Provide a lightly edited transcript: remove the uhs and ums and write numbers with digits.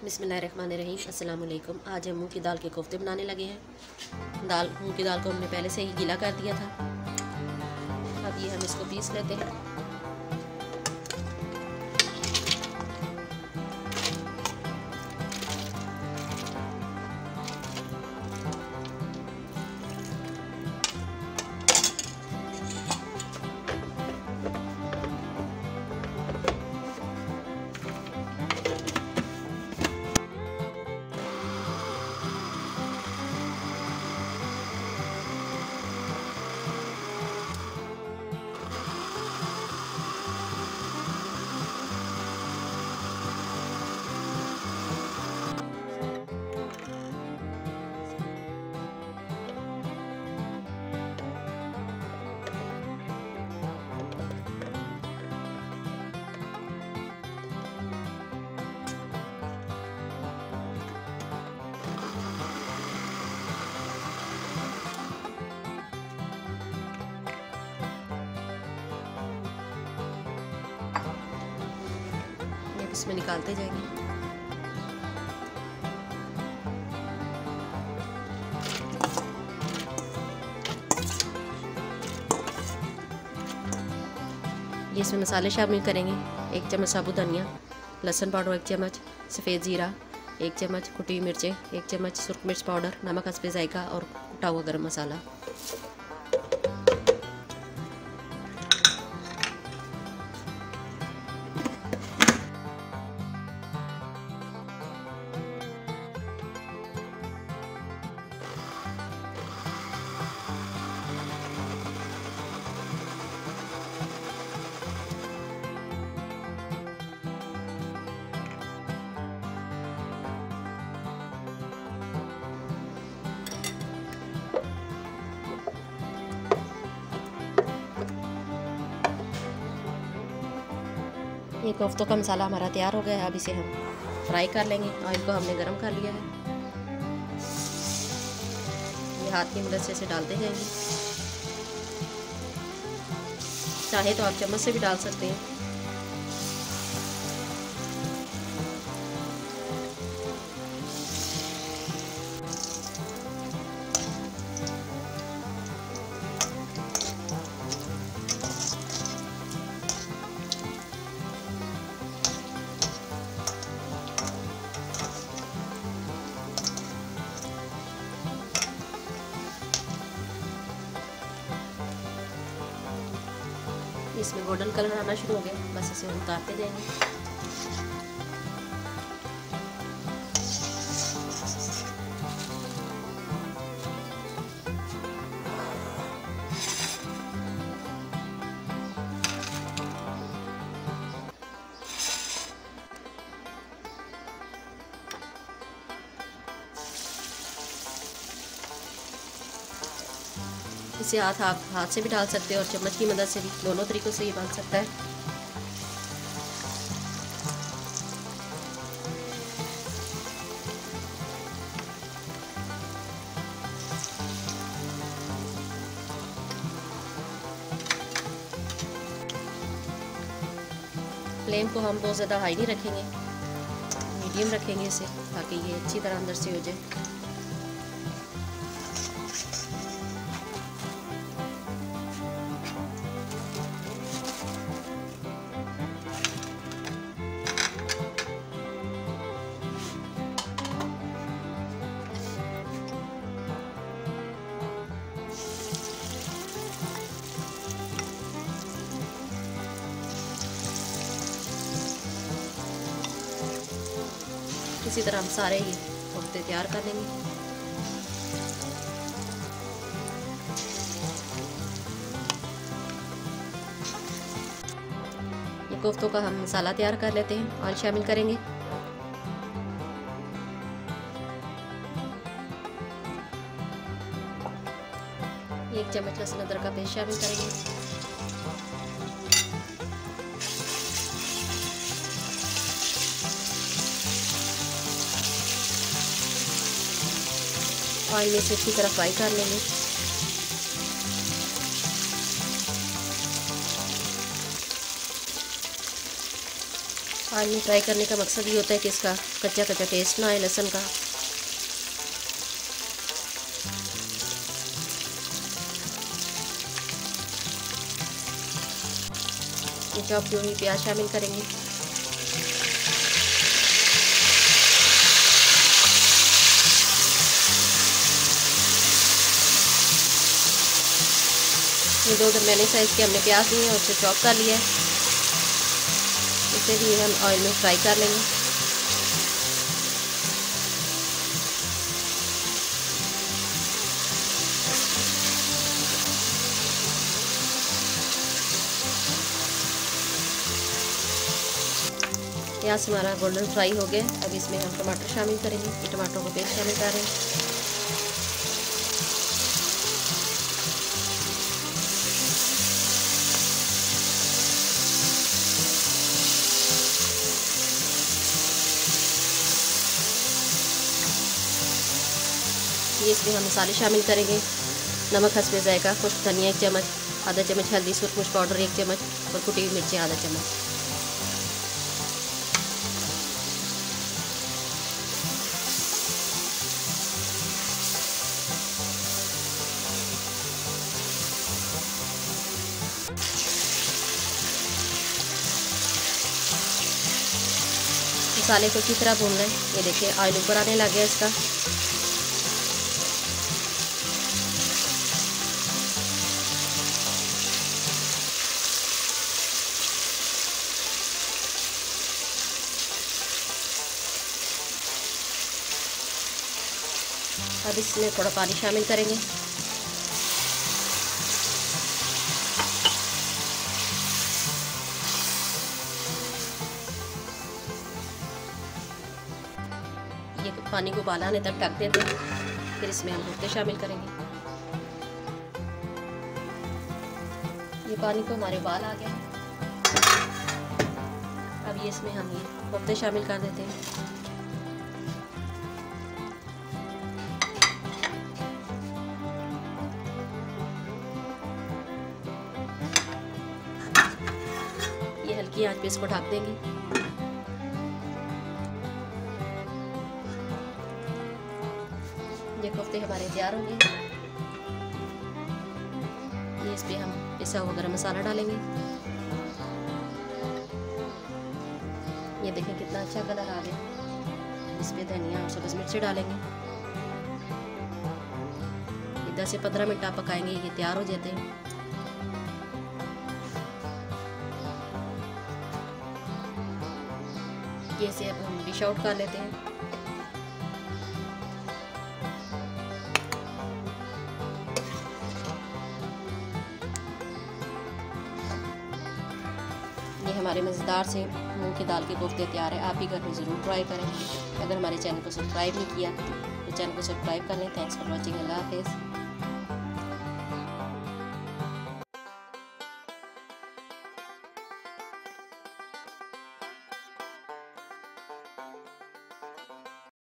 बिस्मिल्लाहिर्रहमानिर्रहीम। अस्सलाम वालेकुम। आज हम मूंग की दाल के कोफ्ते बनाने लगे हैं। मूंग की दाल को हमने पहले से ही गीला कर दिया था। अब ये हम इसको पीस लेते हैं। इसमें निकालते जाएंगे। ये इसमें मसाले शामिल करेंगे। 1 चम्मच साबुत धनिया, लहसुन पाउडर 1 चम्मच, सफ़ेद ज़ीरा 1 चम्मच, कुटी हुई मिर्चें 1 चम्मच, सुरख मिर्च पाउडर, नमक हस्बे जायका और कुटा हुआ गरम मसाला। ये कोफ्तों का मसाला हमारा तैयार हो गया है। अब इसे हम फ्राई कर लेंगे। ऑयल को हमने गरम कर लिया है। ये हाथ की मदद से इसे डालते जाएंगे। चाहे तो आप चम्मच से भी डाल सकते हैं। इसमें गोल्डन कलर आना शुरू हो गया। बस इसे हम उतारते जाएंगे। इसे आप हाथ से भी डाल सकते हैं और चम्मच की मदद से भी, दोनों तरीक़ों से ये बन सकता है। फ्लेम को हम बहुत ज़्यादा हाई नहीं रखेंगे, मीडियम रखेंगे इसे, ताकि ये अच्छी तरह अंदर से हो जाए। इसी तरह हम सारे ये कोफ्ते तैयार कर लेंगे। ये कोफ्तों का हम मसाला तैयार कर लेते हैं। ऑयल शामिल करेंगे। एक चम्मच लहसुन अदरक का पेस्ट शामिल करेंगे। ऑयल में से अच्छी तरह फ्राई कर लेंगे। ऑयल में फ्राई करने का मकसद ये होता है कि इसका कच्चा कच्चा टेस्ट ना आए लहसुन का। ये चॉप की हुई प्याज शामिल करेंगे। ये 2 दरमियाने साइज़ के हमने प्याज लिए हैं और उसे चॉप कर लिया है। इसे भी हम ऑयल में फ्राई कर लेंगे। प्याज हमारा गोल्डन फ्राई हो गया। अब इसमें हम टमाटर शामिल करेंगे। ये टमाटरों को पेस्ट शामिल कर रहे हैं। ये इसमें हम मसाले शामिल करेंगे। नमक हस्बे जायका, खुश्क धनिया 1 चम्मच, आधा चम्मच हल्दी, सूरख मिर्च पाउडर 1 चम्मच और कुटी हुई मिर्चें आधा चम्मच। मसाले को अच्छी तरह भून लें। ये देखिए ऑयल ऊपर आने लग गया इसका। अब इसमें थोड़ा पानी शामिल करेंगे। ये पानी को उबाल आने तक ढक देते हैं। फिर इसमें हम कोफ्ते शामिल करेंगे। ये पानी को हमारे उबाल आ गया। अब ये इसमें हम ये कोफ्ते शामिल कर देते हैं। हल्की आंच पे इसको ढक देंगे। ये कोफ्ते हमारे तैयार होंगे। ये इस पे हम पिसा हुआ गरम मसाला डालेंगे। ये देखें कितना अच्छा कलर आ गया। इस पे धनिया और सब्ज़ मिर्ची डालेंगे। 10 से 15 मिनट आप पकाएंगे, ये तैयार हो जाते हैं। ये से अब हम डिश आउट कर लेते हैं। ये हमारे मज़ेदार से मूंग की दाल के कोफ्ते तैयार है। आप भी घर में ज़रूर ट्राई करें। अगर हमारे चैनल को सब्सक्राइब नहीं किया तो चैनल को सब्सक्राइब कर लें। Thanks for watching. अल्लाह हाफ़िज़।